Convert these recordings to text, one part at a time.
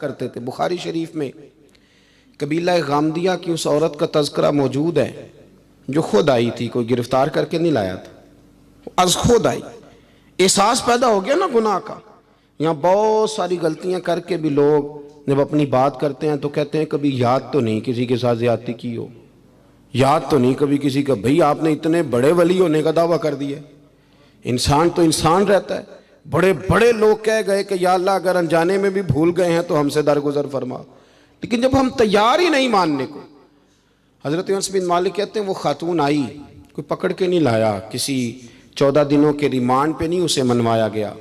کرتے تھے۔ بخاری شریف میں قبیلہ غامدیہ کی اس عورت کا تذکرہ موجود ہے جو خود آئی تھی، کوئی گرفتار کر کے نہیں لایا تھا، از خود آئی۔ احساس پیدا ہو گیا نا گناہ کا۔ یہاں بہت ساری غلطیاں کر کے بھی لوگ جب اپنی بات کرتے ہیں تو کہتے ہیں کبھی یاد تو نہیں کسی کے ساتھ زیادتی کی ہو، یاد تو نہیں کبھی کسی کا، بھئی آپ نے اتنے بڑے ولی ہونے کا دعویٰ کر دیا۔ انسان تو انسان رہتا ہے۔ بڑے بڑے لوگ کہہ گئے کہ یا اللہ اگر انجانے میں بھی بھول گئے ہیں تو ہم سے درگزر فرما، لیکن جب ہم تیار ہی نہیں ماننے کو۔ حضرت انس بن مالک کہتے ہیں وہ خاتون آئی، کوئی پکڑ کے نہیں لایا، کسی 14 دنوں کے ریمانڈ پہ نہیں اسے منوایا گیا،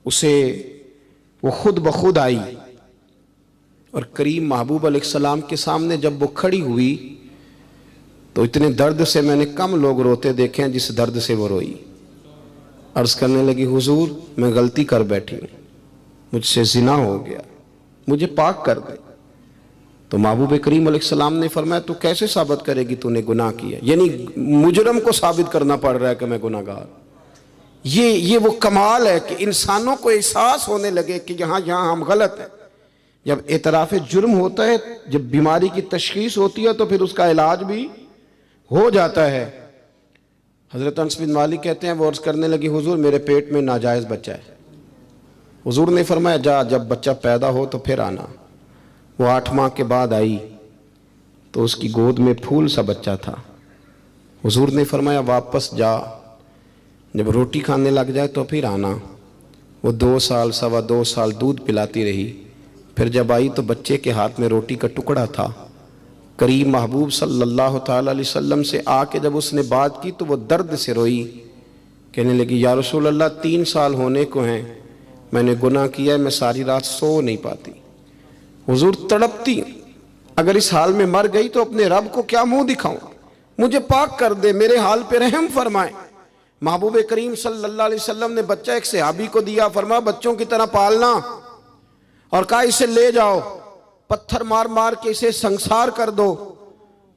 اسے وہ خود بخود آئی، اور کریم محبوب علیہ السلام کے سامنے جب وہ کھڑی ہوئی تو اتنے درد سے میں نے کم لوگ روتے دیکھے ہیں جس درد سے وہ روئی۔ عرض کرنے لگی حضور میں غلطی کر بیٹھی ہوں، مجھ سے زنا ہو گیا، مجھے پاک کر دے۔ تو محبوب کریم علیہ السلام نے فرمایا تو کیسے ثابت کرے گی تو نے گناہ کیا؟ یعنی مجرم کو ثابت کرنا پڑ رہا ہے کہ میں گناہ گار۔ یہ وہ کمال ہے کہ انسانوں کو احساس ہونے لگے کہ یہاں ہم غلط ہیں۔ جب اعتراف جرم ہوتا ہے، جب بیماری کی تشخیص ہوتی ہے تو پھر اس کا علاج بھی ہو جاتا ہے۔ حضرت انس بن مالک کہتے ہیں وہ عرض کرنے لگی حضور میرے پیٹ میں ناجائز بچہ ہے۔ حضور نے فرمایا جا جب بچہ پیدا ہو تو پھر آنا۔ وہ 8 ماہ کے بعد آئی تو اس کی گود میں پھول سا بچہ تھا۔ حضور نے فرمایا واپس جا، جب روٹی کھانے لگ جائے تو پھر آنا۔ وہ 2 سال 2.25 سال دودھ پلاتی رہی، پھر جب آئی تو بچے کے ہاتھ میں روٹی کا ٹکڑا تھا۔ کریم محبوب صلی اللہ تعالی علیہ وسلم سے آ کے جب اس نے بات کی تو وہ درد سے روئی، کہنے لگی یا رسول اللہ 3 سال ہونے کو ہیں، میں نے گناہ کیا ہے، میں ساری رات سو نہیں پاتی۔ حضور تڑپتی، اگر اس حال میں مر گئی تو اپنے رب کو کیا منہ دکھاؤں، مجھے پاک کر دے، میرے حال پہ رحم فرمائے۔ محبوب کریم صلی اللہ علیہ وسلم نے بچہ ایک صحابی کو دیا، فرمایا بچوں کی طرح پالنا، اور کہا اسے لے جاؤ، پتھر مار مار کے اسے سنسار کر دو۔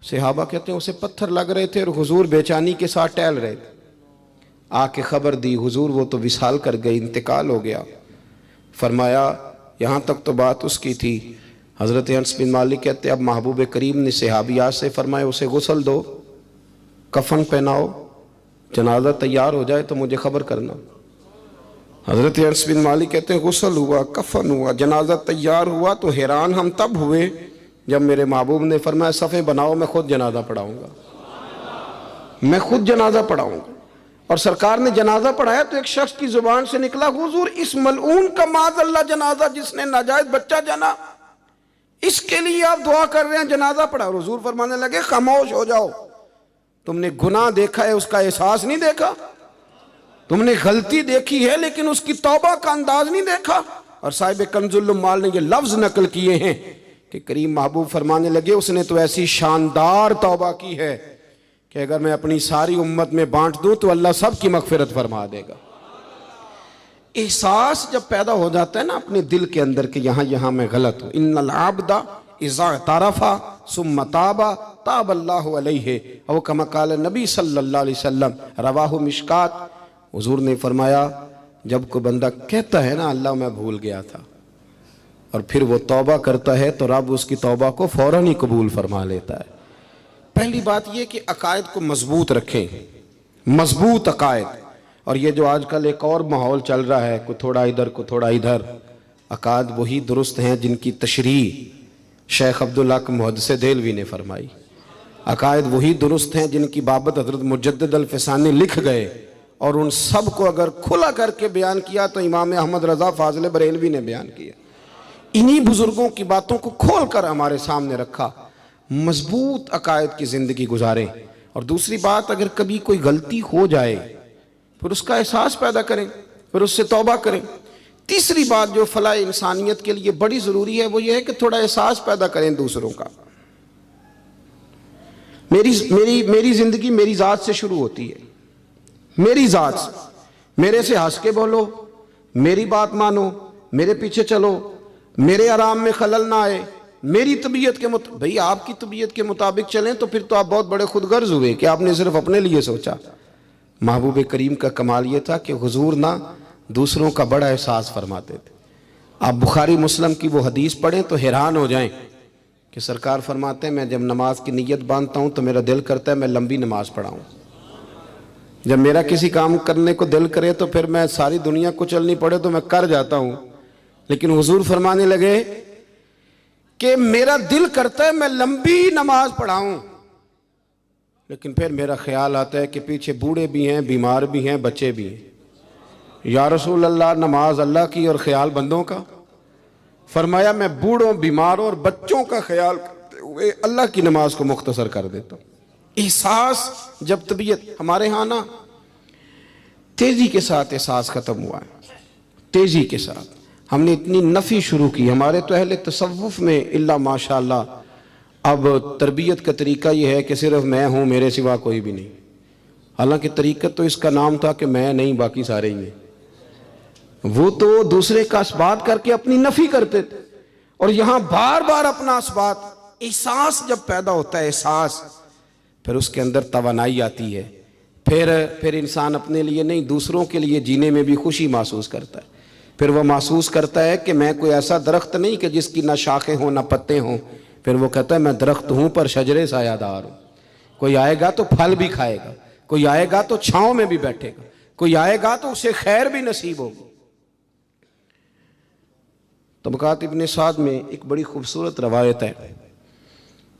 صحابہ کہتے ہیں اسے پتھر لگ رہے تھے اور حضور بے چینی کے ساتھ ٹہل رہے تھے۔ آ کے خبر دی حضور وہ تو وصال کر گئی، انتقال ہو گیا۔ فرمایا یہاں تک تو بات اس کی تھی۔ حضرت انس بن مالک کہتے ہیں اب محبوب کریم نے صحابیات سے فرمایا اسے غسل دو، کفن پہناؤ، جنازہ تیار ہو جائے تو مجھے خبر کرنا۔ حضرت انس بن مالک کہتے ہیں غسل ہوا، کفن ہوا، جنازہ تیار ہوا تو حیران ہم تب ہوئے جب میرے محبوب نے فرمایا صفیں بناؤ میں خود جنازہ پڑھاؤں گا، میں خود جنازہ پڑھاؤں گا۔ اور سرکار نے جنازہ پڑھایا تو ایک شخص کی زبان سے نکلا حضور اس ملعون کا معاذ اللہ جنازہ جس نے ناجائز بچہ جنا، اس کے لیے آپ دعا کر رہے ہیں جنازہ پڑھا۔ حضور فرمانے لگے خاموش ہو جاؤ، تم نے گناہ دیکھا ہے اس کا احساس نہیں دیکھا، تم نے غلطی دیکھی ہے لیکن اس کی توبہ کا انداز نہیں دیکھا۔ اور صاحب کنز العمال نے یہ لفظ نقل کیے ہیں کہ کریم محبوب فرمانے لگے اس نے تو ایسی شاندار توبہ کی ہے کہ اگر میں اپنی ساری امت میں بانٹ دوں تو اللہ سب کی مغفرت فرما دے گا۔ احساس جب پیدا ہو جاتا ہے نا اپنے دل کے اندر کہ یہاں میں غلط ہوں، ان العبد اذا اعترف ثم تاب تاب اللہ علیہ او کما قال نبی صلی اللہ علیہ وسلم، رواہ مشکات۔ حضور نے فرمایا جب کوئی بندہ کہتا ہے نا اللہ میں بھول گیا تھا اور پھر وہ توبہ کرتا ہے تو رب اس کی توبہ کو فوراً ہی قبول فرما لیتا ہے۔ پہلی بات یہ کہ عقائد کو مضبوط رکھیں، مضبوط عقائد۔ اور یہ جو آج کل ایک اور ماحول چل رہا ہے، کوئی تھوڑا ادھر کوئی تھوڑا ادھر، عقائد وہی درست ہیں جن کی تشریح شیخ عبدالحق محدث دہلوی نے فرمائی، عقائد وہی درست ہیں جن کی بابت حضرت مجدد الفسانی لکھ گئے، اور ان سب کو اگر کھلا کر کے بیان کیا تو امام احمد رضا فاضل بریلوی نے بیان کیا۔ انہی بزرگوں کی باتوں کو کھول کر ہمارے سامنے رکھا۔ مضبوط عقائد کی زندگی گزاریں۔ اور دوسری بات اگر کبھی کوئی غلطی ہو جائے پھر اس کا احساس پیدا کریں، پھر اس سے توبہ کریں۔ تیسری بات جو فلاح انسانیت کے لیے بڑی ضروری ہے وہ یہ ہے کہ تھوڑا احساس پیدا کریں دوسروں کا۔ میری زندگی میری ذات سے شروع ہوتی ہے، میری ذات سے، میرے سے ہنس کے بولو، میری بات مانو، میرے پیچھے چلو، میرے آرام میں خلل نہ آئے، میری طبیعت کے مطابق۔ بھئی آپ کی طبیعت کے مطابق چلیں تو پھر تو آپ بہت بڑے خود غرض ہوئے کہ آپ نے صرف اپنے لیے سوچا۔ محبوب کریم کا کمال یہ تھا کہ حضور نہ دوسروں کا بڑا احساس فرماتے تھے۔ آپ بخاری مسلم کی وہ حدیث پڑھیں تو حیران ہو جائیں کہ سرکار فرماتے ہیں میں جب نماز کی نیت باندھتا ہوں تو میرا دل کرتا ہے میں لمبی نماز پڑھاؤں. جب میرا کسی کام کرنے کو دل کرے تو پھر میں ساری دنیا کو چلنی پڑے تو میں کر جاتا ہوں. لیکن حضور فرمانے لگے کہ میرا دل کرتا ہے میں لمبی نماز پڑھاؤں، لیکن پھر میرا خیال آتا ہے کہ پیچھے بوڑھے بھی ہیں، بیمار بھی ہیں، بچے بھی ہیں. یا رسول اللہ، نماز اللہ کی اور خیال بندوں کا. فرمایا میں بوڑھوں، بیماروں اور بچوں کا خیال کرتے ہوئے اللہ کی نماز کو مختصر کر دیتا ہوں. احساس جب طبیعت ہمارے ہاں نا تیزی کے ساتھ احساس ختم ہوا ہے، تیزی کے ساتھ ہم نے اتنی نفی شروع کی. ہمارے تو اہل تصوف میں اللہ ماشاءاللہ اب تربیت کا طریقہ یہ ہے کہ صرف میں ہوں، میرے سوا کوئی بھی نہیں. حالانکہ طریقت تو اس کا نام تھا کہ میں نہیں باقی سارے ہی ہیں. وہ تو دوسرے کا اثبات کر کے اپنی نفی کرتے تھے، اور یہاں بار بار اپنا اثبات. احساس جب پیدا ہوتا ہے، احساس، پھر اس کے اندر توانائی آتی ہے. پھر انسان اپنے لیے نہیں دوسروں کے لیے جینے میں بھی خوشی محسوس کرتا ہے. پھر وہ محسوس کرتا ہے کہ میں کوئی ایسا درخت نہیں کہ جس کی نہ شاخیں ہوں نہ پتے ہوں. پھر وہ کہتا ہے میں درخت ہوں پر شجرے سایہ دار ہوں. کوئی آئے گا تو پھل بھی کھائے گا، کوئی آئے گا تو چھاؤں میں بھی بیٹھے گا، کوئی آئے گا تو اسے خیر بھی نصیب ہوگی. طبقات ابن سعد میں ایک بڑی خوبصورت روایت ہے.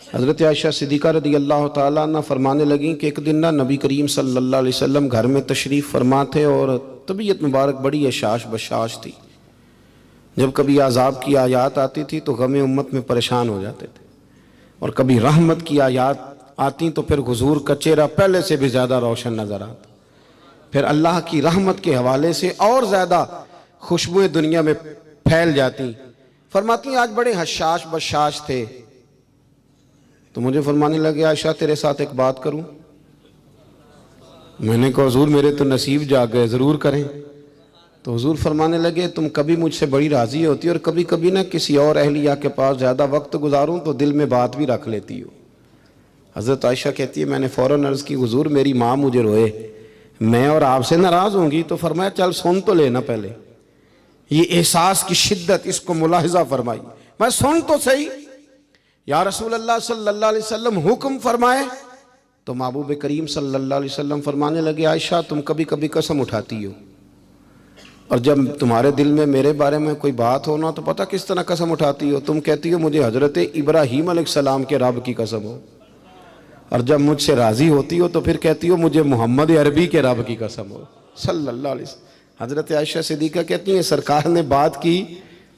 حضرت عائشہ صدیقہ رضی اللہ تعالیٰ عنہ فرمانے لگیں کہ ایک دن نبی کریم صلی اللہ علیہ وسلم گھر میں تشریف فرما تھے اور طبیعت مبارک بڑی اشاش بشاش تھی. جب کبھی عذاب کی آیات آتی تھی تو غم امت میں پریشان ہو جاتے تھے، اور کبھی رحمت کی آیات آتی تو پھر حضور کا چہرہ پہلے سے بھی زیادہ روشن نظر آتا. پھر اللہ کی رحمت کے حوالے سے اور زیادہ خوشبوئیں دنیا میں پھیل جاتی. فرماتی آج بڑے حشاش بشاش تھے تو مجھے فرمانے لگے عائشہ تیرے ساتھ ایک بات کروں. میں نے کہا حضور میرے تو نصیب جاگ گئے، ضرور کریں. تو حضور فرمانے لگے تم کبھی مجھ سے بڑی راضی ہوتی اور کبھی کبھی نہ کسی اور اہلیہ کے پاس زیادہ وقت گزاروں تو دل میں بات بھی رکھ لیتی ہو. حضرت عائشہ کہتی ہے میں نے فوراً عرض کی حضور میری ماں مجھے روئے، میں اور آپ سے ناراض ہوں گی. تو فرمایا چل سن تو لینا پہلے. یہ احساس کی شدت اس کو ملاحظہ فرمائی. میں سن تو صحیح. یا رسول اللہ صلی اللہ علیہ وسلم حکم فرمائے. تو محبوب کریم صلی اللہ علیہ وسلم فرمانے لگے عائشہ تم کبھی کبھی قسم اٹھاتی ہو، اور جب تمہارے دل میں میرے بارے میں کوئی بات ہونا تو پتہ کس طرح قسم اٹھاتی ہو. تم کہتی ہو مجھے حضرت ابراہیم علیہ السلام کے رب کی قسم ہو، اور جب مجھ سے راضی ہوتی ہو تو پھر کہتی ہو مجھے محمد عربی کے رب کی قسم ہو صلی اللہ علیہ وسلم. حضرت عائشہ صدیقہ کہتی ہیں سرکار نے بات کی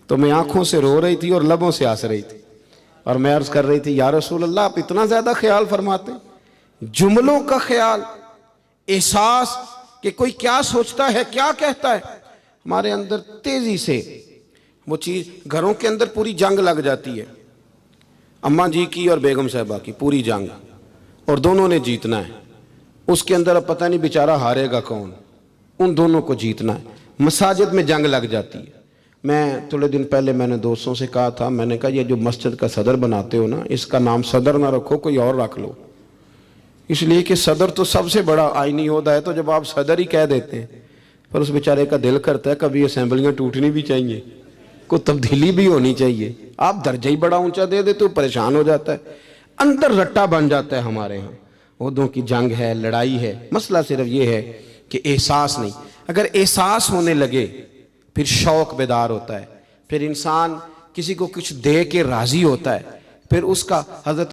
تو میں آنکھوں سے رو رہی تھی اور لبوں سے ہنس رہی تھی، اور میں عرض کر رہی تھی یا رسول اللہ آپ اتنا زیادہ خیال فرماتے ہیں. جملوں کا خیال، احساس کہ کوئی کیا سوچتا ہے کیا کہتا ہے. ہمارے اندر تیزی سے وہ چیز، گھروں کے اندر پوری جنگ لگ جاتی ہے. اماں جی کی اور بیگم صاحبہ کی پوری جنگ، اور دونوں نے جیتنا ہے. اس کے اندر اب پتہ نہیں بیچارہ ہارے گا کون، ان دونوں کو جیتنا ہے. مساجد میں جنگ لگ جاتی ہے. میں تھوڑے دن پہلے میں نے دوستوں سے کہا تھا، میں نے کہا یہ جو مسجد کا صدر بناتے ہو نا اس کا نام صدر نہ رکھو، کوئی اور رکھ لو. اس لیے کہ صدر تو سب سے بڑا آئینی عہدہ ہے، تو جب آپ صدر ہی کہہ دیتے ہیں پر اس بیچارے کا دل کرتا ہے کبھی اسمبلیاں ٹوٹنی بھی چاہیے، کوئی تبدیلی بھی ہونی چاہیے. آپ درجہ ہی بڑا اونچا دے دیتے تو پریشان ہو جاتا ہے. اندر رٹا بن جاتا ہے. ہمارے ہاں عہدوں کی جنگ ہے، لڑائی ہے. مسئلہ صرف یہ ہے کہ احساس نہیں. اگر احساس ہونے لگے پھر شوق بیدار ہوتا ہے، پھر انسان کسی کو کچھ دے کے راضی ہوتا ہے. پھر اس کا حضرت